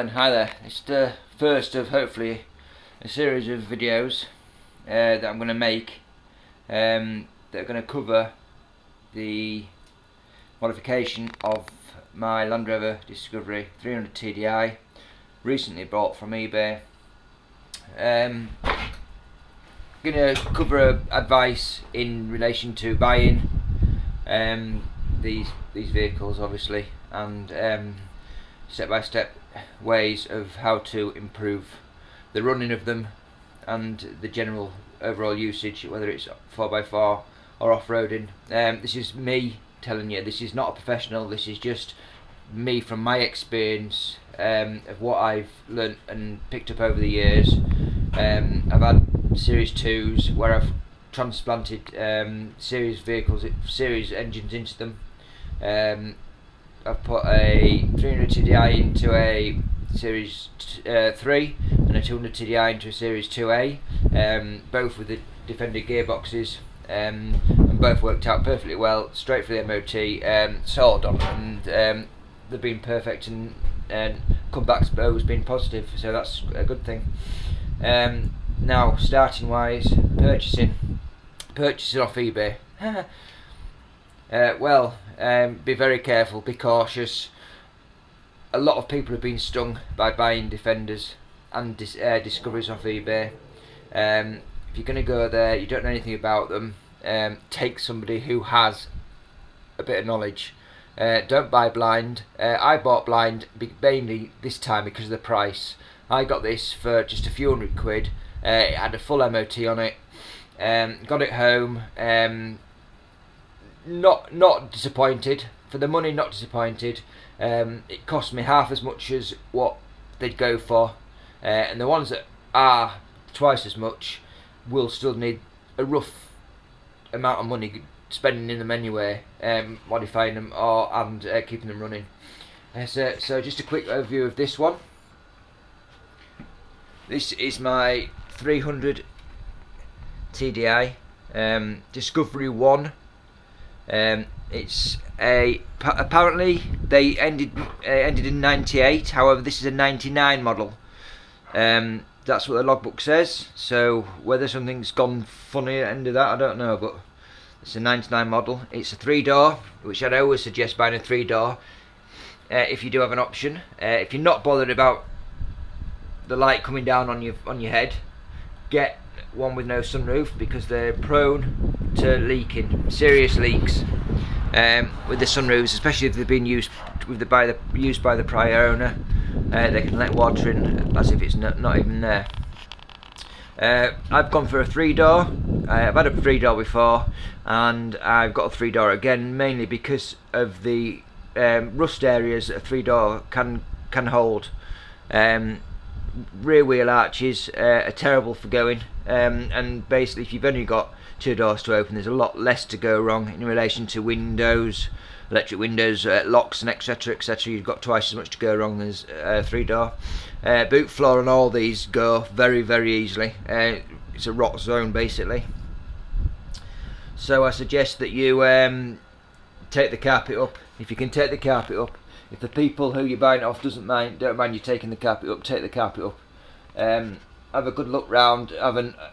then, hi there. It's the first of hopefully a series of videos that I'm going to make that are going to cover the modification of my Land Rover Discovery 300 TDI, recently bought from eBay. Going to cover advice in relation to buying these vehicles, obviously, and step-by-step ways of how to improve the running of them and the general overall usage, whether it's 4x4 or off-roading. This is me telling you, this is not a professional, this is just me from my experience of what I've learnt and picked up over the years. I've had Series 2s where I've transplanted series vehicles, series engines into them. I've put a 300 TDI into a Series 3 and a 200 TDI into a Series 2A, both with the Defender gearboxes, and both worked out perfectly well, straight for the MOT, sold on, and they've been perfect, and comebacks have always been positive, so that's a good thing. Now, starting wise, purchasing off eBay. Be very careful, be cautious. A lot of people have been stung by buying Defenders and Discoveries off eBay. If you're going to go there, you don't know anything about them, take somebody who has a bit of knowledge. Don't buy blind. I bought blind mainly this time because of the price. I got this for just a few £100. It had a full MOT on it. Got it home. Not disappointed for the money. Not disappointed. It cost me half as much as what they'd go for, and the ones that are twice as much will still need a rough amount of money spending in them anyway, modifying them and keeping them running. So just a quick overview of this one. This is my 300 TDI Discovery 1. It's apparently they ended in 98. However, this is a 99 model. That's what the logbook says. So whether something's gone funny at the end of that, I don't know. But it's a 99 model. It's a 3-door, which I'd always suggest buying a 3-door if you do have an option. If you're not bothered about the light coming down on your head, get one with no sunroof, because they're prone to leaking, serious leaks with the sunroofs, especially if they've been used by the prior owner. They can let water in as if it's not even there. I've gone for a 3-door. I've had a 3-door before, and I've got a 3-door again, mainly because of the rust areas that a 3-door can hold. Rear wheel arches are terrible for going, and basically if you've only got 2 doors to open, there's a lot less to go wrong in relation to windows, electric windows, locks, and etc. You've got twice as much to go wrong as a 3-door. Boot floor and all these go very, very easily. It's a rot zone basically. So I suggest that you take the carpet up. If you can take the carpet up. If the people who you're buying it off don't mind you taking the carpet up, take the carpet up. Have a good look round.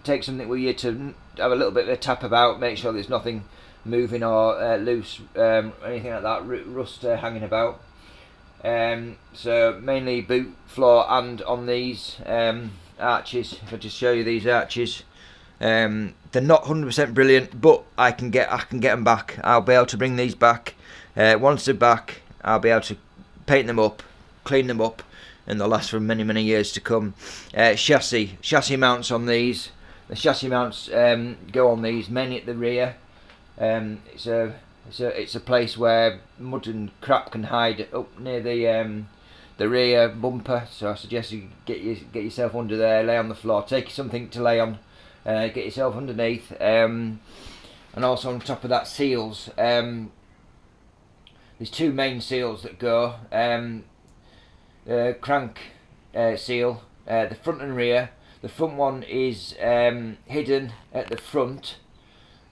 Take something with you to have a little bit of a tap about. Make sure there's nothing moving or loose, anything like that, rust hanging about. So mainly boot floor and on these arches. If I just show you these arches, they're not 100% brilliant, but I can get them back. I'll be able to bring these back. Once they're back, I'll be able to paint them up, clean them up, and they'll last for many, many years to come. Chassis mounts on these. The chassis mounts go on these mainly at the rear. It's a place where mud and crap can hide up near the rear bumper. So I suggest you get yourself under there, lay on the floor, take something to lay on, get yourself underneath, and also on top of that, seals. There's 2 main seals that go. Crank seal, the front and rear. The front one is hidden at the front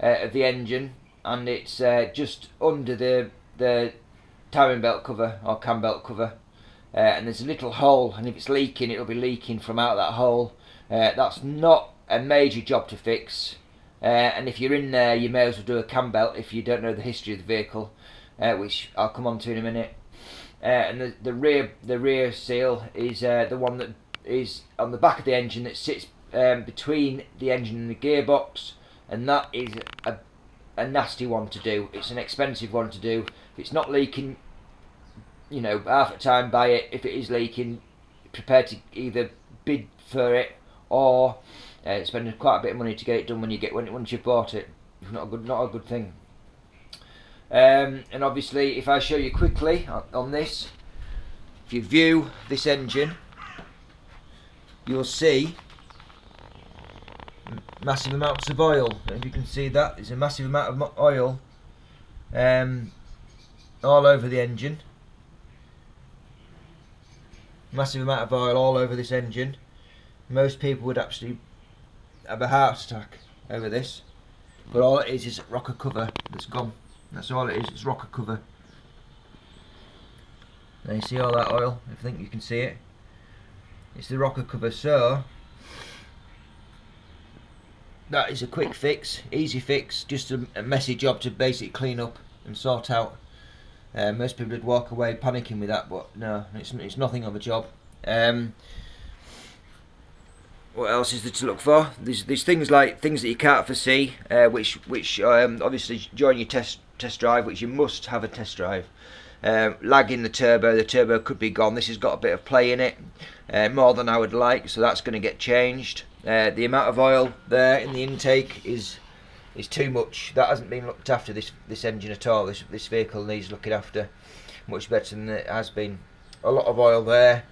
of the engine, and it's just under the timing belt cover or cam belt cover. and there's a little hole, and if it's leaking, it'll be leaking from out that hole. That's not a major job to fix, and if you're in there, you may as well do a cam belt if you don't know the history of the vehicle, which I'll come on to in a minute. And the rear seal is the one that is on the back of the engine, that sits between the engine and the gearbox, and that is a nasty one to do. It's an expensive one to do. If it's not leaking, you know, half the time buy it. If it is leaking, prepare to either bid for it or spend quite a bit of money to get it done once you've bought it. It's not a good thing. And obviously, if I show you quickly on this, if you view this engine, you'll see massive amounts of oil. If you can see that, there's a massive amount of oil all over the engine. Massive amount of oil all over this engine. Most people would actually have a heart attack over this, but all it is rocker cover that's gone. That's all it is. It's rocker cover. Now you see all that oil? I think you can see it. It's the rocker cover. So that is a quick fix, easy fix, just a messy job to basically clean up and sort out. Most people would walk away panicking with that, but no, it's nothing of a job. What else is there to look for? There's things like things that you can't foresee, which obviously during your test drive, which you must have a test drive. Lag in the turbo could be gone. This has got a bit of play in it, more than I would like, so that's going to get changed. The amount of oil there in the intake is too much. That hasn't been looked after, this engine at all. This vehicle needs looking after much better than it has been. A lot of oil there,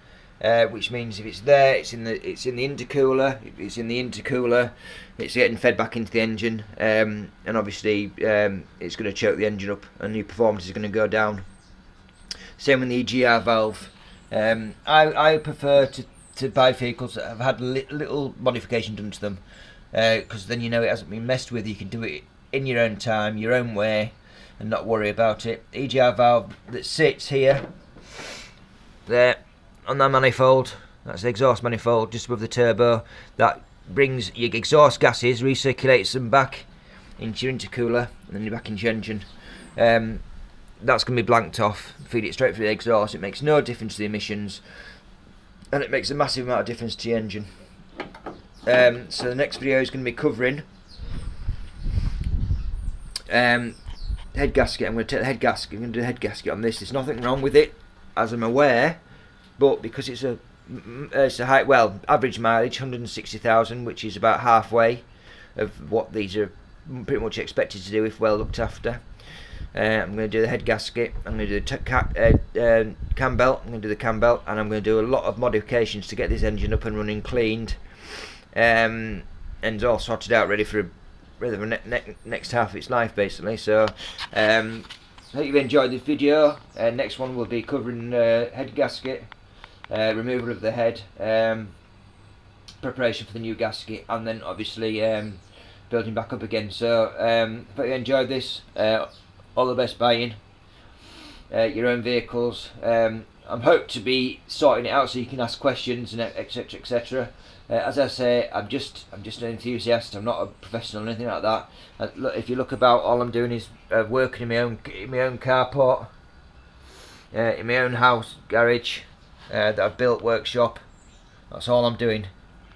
which means if it's there, it's in the intercooler. If it's in the intercooler, it's getting fed back into the engine, and obviously it's going to choke the engine up, and your performance is going to go down. Same with the Egr valve. I prefer to buy vehicles that have had little modification done to them, because then you know it hasn't been messed with. You can do it in your own time, your own way, and not worry about it. Egr valve that sits here, there on that manifold, that's the exhaust manifold just above the turbo, that brings your exhaust gases, recirculates them back into your intercooler, and then you're back into your engine. That's going to be blanked off, feed it straight through the exhaust. It makes no difference to the emissions, and it makes a massive amount of difference to your engine. So the next video is going to be covering head gasket. I'm going to take the head gasket. I'm going to do the head gasket on this. There's nothing wrong with it, as I'm aware, but because it's a high, well, average mileage 160,000, which is about halfway of what these are pretty much expected to do if well looked after. I'm going to do the head gasket, I'm going to do the cam belt, I'm going to do the cam belt, and I'm going to do a lot of modifications to get this engine up and running, cleaned, and all sorted out, ready for the next half of its life, basically. So I hope you've enjoyed this video. Next one will be covering head gasket, removal of the head, preparation for the new gasket, and then obviously building back up again. So I hope you enjoyed this. All the best buying your own vehicles. I'm hoped to be sorting it out so you can ask questions and etc, etc. As I say, I'm just an enthusiast. I'm not a professional or anything like that. Look, if you look about, all I'm doing is working in my own carport, in my own house garage that I've built, workshop. That's all I'm doing.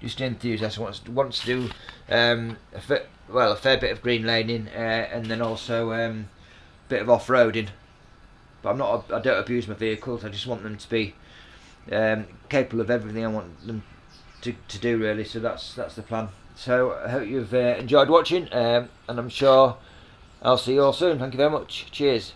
Just an enthusiast wants to do a fair bit of green laning, and then also bit of off-roading, but I don't abuse my vehicles. I just want them to be capable of everything I want them to do, really. So that's the plan. So I hope you've enjoyed watching, and I'm sure I'll see you all soon. Thank you very much. Cheers.